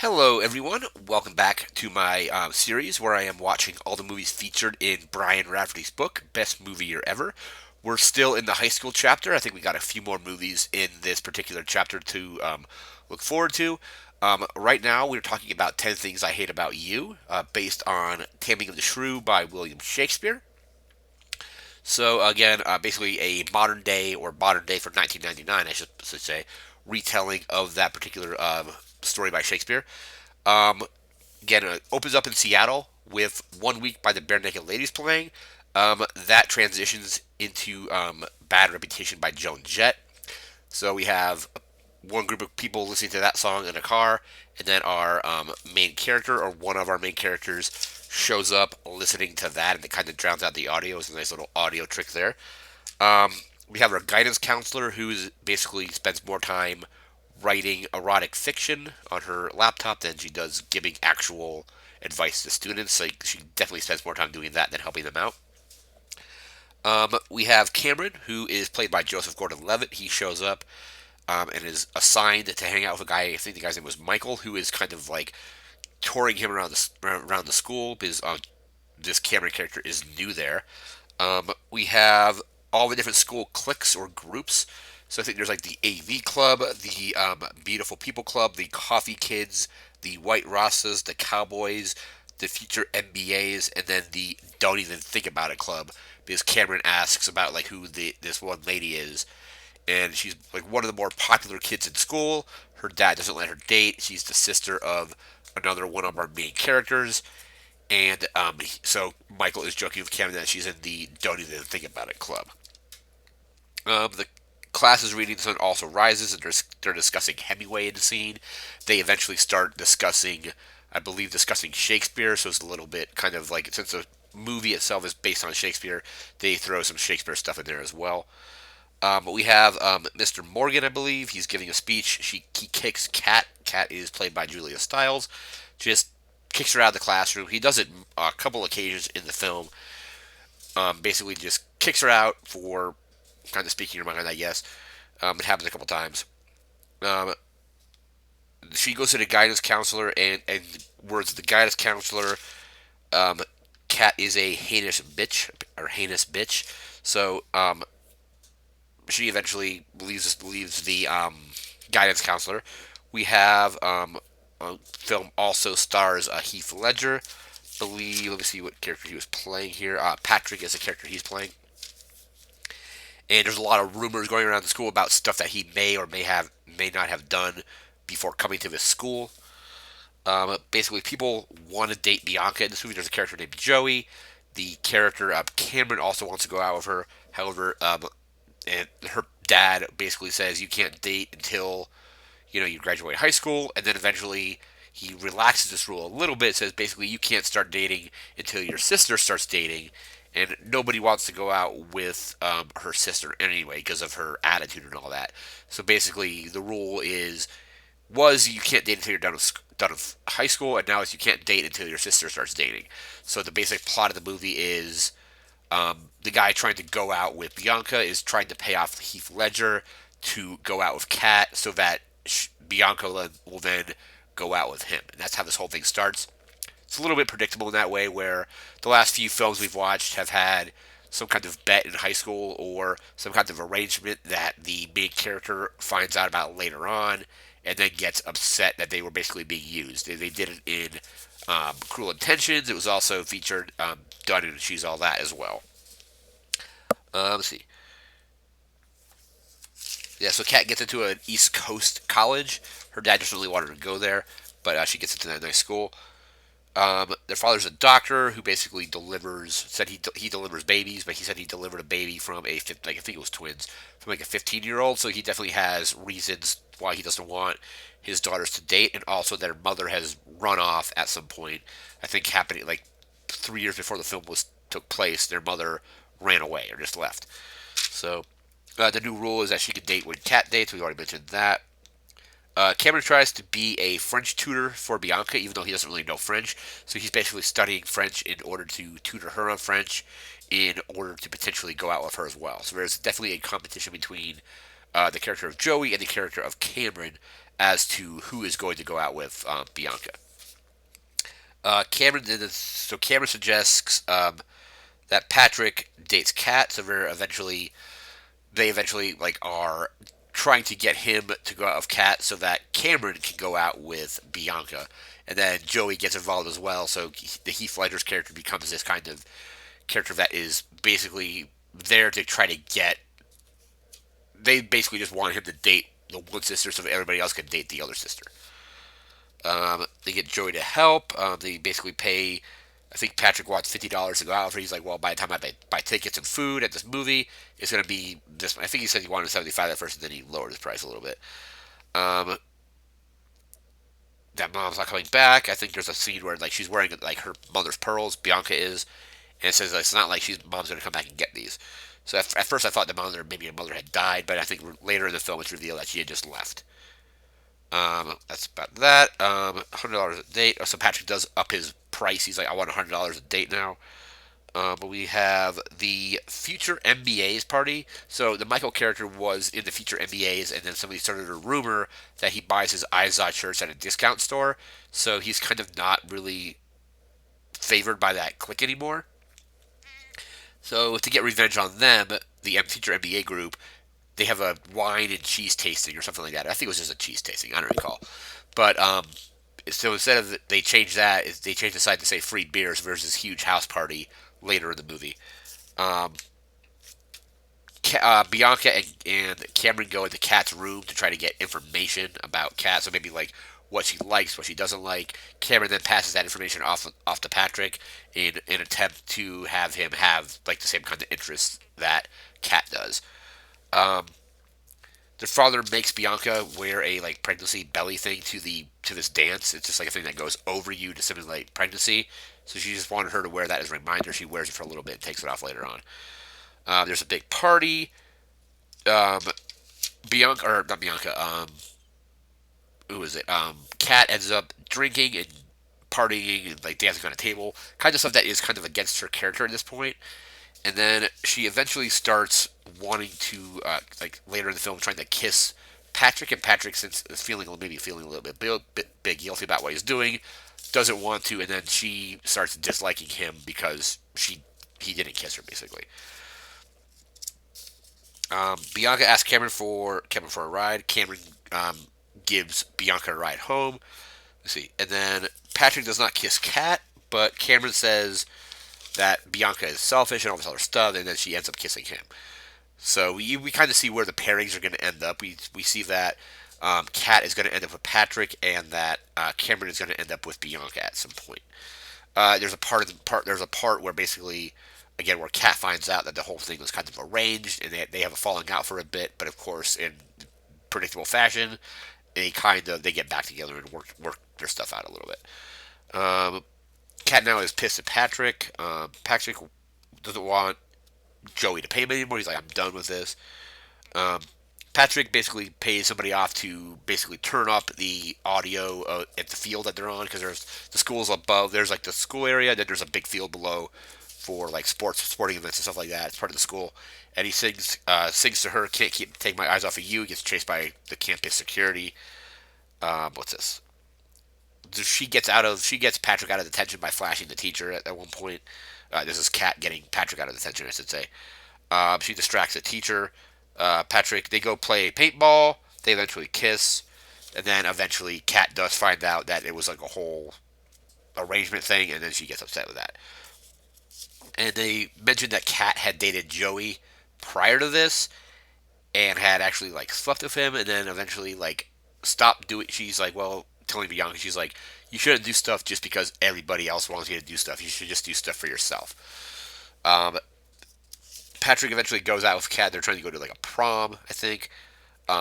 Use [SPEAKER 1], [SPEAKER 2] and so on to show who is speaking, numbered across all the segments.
[SPEAKER 1] Hello, everyone. Welcome back to my series where I am watching all the movies featured in Brian Raftery's book, Best Movie Year Ever. We're still in the high school chapter. I think we got a few more movies in this particular chapter to look forward to. Right now, we're talking about 10 Things I Hate About You, based on Taming of the Shrew by William Shakespeare. So, again, basically a modern day, or modern day for 1999, I should say, retelling of that particular story by Shakespeare. Um, Again, it opens up in Seattle with 1 week by the Bare Naked Ladies playing. That transitions into Bad Reputation by Joan Jett. So we have one group of people listening to that song in a car, and then our main character, or one of our main characters, shows up listening to that, and it kind of drowns out the audio. It's a nice little audio trick there. Um, we have our guidance counselor, who basically spends more time writing erotic fiction on her laptop than she does giving actual advice to students. Like, she definitely spends more time doing that than helping them out. We have Cameron, who is played by Joseph Gordon-Levitt. He shows up and is assigned to hang out with a guy. I think the guy's name was Michael, who is kind of like touring him around the school because this Cameron character is new there. We have all the different school cliques or groups. So I think there's like the AV Club, the Beautiful People Club, the Coffee Kids, the White Rastas, the Cowboys, the Future MBAs, and then the Don't Even Think About It Club. Because Cameron asks about like who this one lady is, and she's like one of the more popular kids in school. Her dad doesn't let her date. She's the sister of another one of our main characters, and so Michael is joking with Cameron that she's in the Don't Even Think About It club. The class is reading Sun Also Rises, and they're discussing Hemingway in the scene. They eventually start discussing, I believe, discussing Shakespeare, so it's a little bit kind of like, since the movie itself is based on Shakespeare, they throw some Shakespeare stuff in there as well. We have Mr. Morgan, I believe. He's giving a speech. He kicks Kat. Kat is played by Julia Stiles. Just kicks her out of the classroom. He does it a couple occasions in the film. Basically, just kicks her out for kind of speaking her mind, I guess. It happens a couple times. Um, she goes to the guidance counselor, and words of the guidance counselor, um, Kat is a heinous bitch, or heinous bitch. So she eventually leaves the guidance counselor. We have film also stars Heath Ledger. Believe, let me see what character he was playing here. Patrick is the character he's playing. And there's a lot of rumors going around the school about stuff that he may or may not have done before coming to this school. Basically, people want to date Bianca in this movie. There's a character named Joey. The character Cameron also wants to go out with her. However, and her dad basically says you can't date until you graduate high school, and then eventually he relaxes this rule a little bit. Says basically you can't start dating until your sister starts dating, and nobody wants to go out with her sister anyway because of her attitude and all that. So basically, the rule was you can't date until you're done with high school, and now it's you can't date until your sister starts dating. So the basic plot of the movie is the guy trying to go out with Bianca is trying to pay off Heath Ledger to go out with Kat so that Bianca will then go out with him. And that's how this whole thing starts. It's a little bit predictable in that way, where the last few films we've watched have had some kind of bet in high school or some kind of arrangement that the main character finds out about later on and then gets upset that they were basically being used. They did it in Cruel Intentions. It was also featured done in She's All That as well. Let's see. Yeah, so Kat gets into an East Coast college. Her dad just really wanted her to go there, but she gets into that nice school. Their father's a doctor who basically said he delivers babies, but he said he delivered a baby from like I think it was twins, from like a 15-year-old. So he definitely has reasons why he doesn't want his daughters to date, and also their mother has run off at some point. I think happening like 3 years before the film was took place, their mother ran away or just left. So the new rule is that she can date when Kat dates. We've already mentioned that. Cameron tries to be a French tutor for Bianca, even though he doesn't really know French. So he's basically studying French in order to tutor her on French, in order to potentially go out with her as well. So there's definitely a competition between the character of Joey and the character of Cameron as to who is going to go out with Bianca. Cameron suggests that Patrick dates Kat, so they eventually like are trying to get him to go out with Kat so that Cameron can go out with Bianca, and then Joey gets involved as well. So the Heath Ledger's character becomes this kind of character that is basically there to try to get. They basically just want him to date the one sister so that everybody else can date the other sister. They get Joey to help. They basically pay. I think Patrick wants $50 to go out for. He's like, well, by the time I buy tickets and food at this movie, it's going to be this. I think he said he wanted 75 at first, and then he lowered his price a little bit. Um, that mom's not coming back. I think there's a scene where like she's wearing like her mother's pearls. Bianca is, and it says like, it's not like mom's going to come back and get these. So at first I thought the mother maybe her mother had died, but I think later in the film it's revealed that she had just left. That's about that. $100 a date. So Patrick does up his price. He's like, I want $100 a date now. But we have the future MBA's party. So the Michael character was in the future MBA's, and then somebody started a rumor that he buys his Izod shirts at a discount store. So he's kind of not really favored by that clique anymore. So to get revenge on them, the future MBA group, they have a wine and cheese tasting or something like that. I think it was just a cheese tasting. I don't recall. But so instead of they change that, they change the side to say free beers versus huge house party later in the movie. Um, Bianca and Cameron go into Kat's room to try to get information about Kat. So maybe like what she likes, what she doesn't like. Cameron then passes that information off to Patrick in an attempt to have him have like the same kind of interests that Kat does. Um, their father makes Bianca wear a like pregnancy belly thing to this dance. It's just like a thing that goes over you to simulate pregnancy. So she just wanted her to wear that as a reminder. She wears it for a little bit and takes it off later on. There's a big party. Um, Bianca or not Bianca. Who is it? Kat ends up drinking and partying and like dancing on a table. Kind of stuff that is kind of against her character at this point. And then she eventually starts wanting to, like later in the film, trying to kiss Patrick. And Patrick, since is feeling a little bit guilty about what he's doing, doesn't want to. And then she starts disliking him because he didn't kiss her basically. Bianca asks Cameron for a ride. Cameron gives Bianca a ride home. Let's see, and then Patrick does not kiss Kat, but Cameron says that Bianca is selfish and all this other stuff, and then she ends up kissing him. So we kind of see where the pairings are going to end up. We see that Kat is going to end up with Patrick, and that Cameron is going to end up with Bianca at some point. There's a part where basically, again, where Kat finds out that the whole thing was kind of arranged, and they have a falling out for a bit. But of course, in predictable fashion, they get back together and work their stuff out a little bit. Kat now is pissed at Patrick. Patrick doesn't want Joey to pay him anymore. He's like, I'm done with this. Um, Patrick basically pays somebody off to basically turn up the audio at the field that they're on because there's the school's above. There's like the school area, then there's a big field below for like sporting events and stuff like that. It's part of the school, and he sings to her. Can't take my eyes off of you. He gets chased by the campus security. What's this? She gets Patrick out of detention by flashing the teacher at one point. This is Kat getting Patrick out of detention, I should say. She distracts the teacher. Patrick, they go play paintball. They eventually kiss, and then eventually Kat does find out that it was like a whole arrangement thing, and then she gets upset with that. And they mentioned that Kat had dated Joey prior to this, and had actually like slept with him, and then eventually like stopped doing. She's like, well, telling Bianca, she's like, you shouldn't do stuff just because everybody else wants you to do stuff. You should just do stuff for yourself. Um, Patrick eventually goes out with Kat. They're trying to go to like a prom, I think.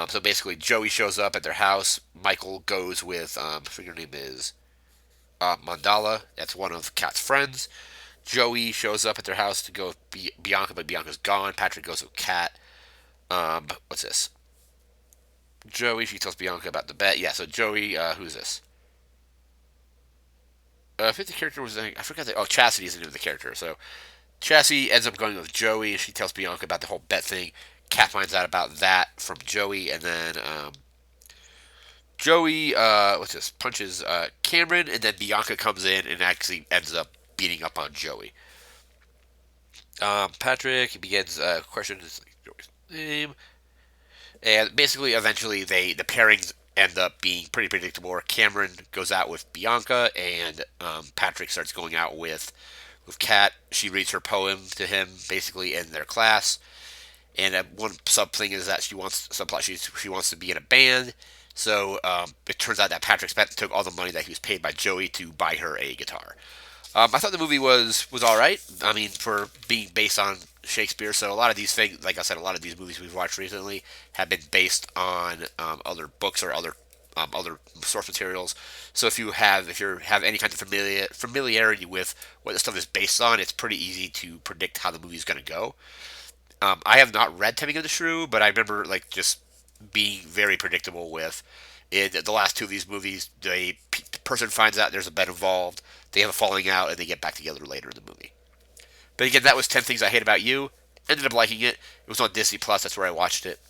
[SPEAKER 1] So basically, Joey shows up at their house. Michael goes with, I think her name is Mandala. That's one of Kat's friends. Joey shows up at their house to go with Bianca, but Bianca's gone. Patrick goes with Kat. What's this? Joey, she tells Bianca about the bet. Yeah, so Joey, who's this? I think the character was, I forgot that, oh, Chastity is the name of the character. So Chastity ends up going with Joey. She tells Bianca about the whole bet thing. Kat finds out about that from Joey, and then Joey, what's this? Punches Cameron, and then Bianca comes in and actually ends up beating up on Joey. Patrick begins questions like Joey's name, and basically, eventually, the pairings end up being pretty predictable. Cameron goes out with Bianca, and Patrick starts going out with Kat. She reads her poem to him, basically in their class. And one sub thing is that she wants to be in a band. So it turns out that Patrick spent took all the money that he was paid by Joey to buy her a guitar. I thought the movie was all right. I mean, for being based on Shakespeare, so a lot of these things, like I said, a lot of these movies we've watched recently have been based on other books or other source materials. So if you have any kind of familiarity with what the stuff is based on, it's pretty easy to predict how the movie is going to go. I have not read Taming of the Shrew, but I remember like just being very predictable with in the last two of these movies. The person finds out there's a bed involved, they have a falling out, and they get back together later in the movie. But again, that was 10 Things I Hate About You. Ended up liking it. It was on Disney Plus. That's where I watched it.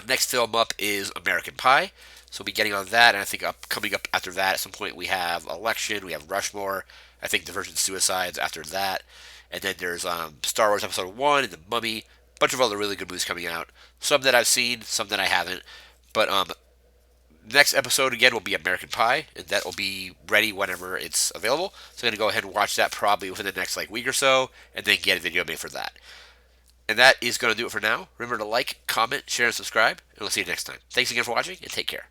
[SPEAKER 1] Next film up is American Pie. So we'll be getting on that, and I think coming up after that at some point we have Election, we have Rushmore. I think The Virgin Suicides after that, and then there's Star Wars Episode One and The Mummy. A bunch of other really good movies coming out. Some that I've seen, some that I haven't. But next episode again will be American Pie, and that will be ready whenever it's available. So I'm gonna go ahead and watch that probably within the next like week or so, and then get a video made for that. And that is going to do it for now. Remember to like, comment, share, and subscribe, and we'll see you next time. Thanks again for watching, and take care.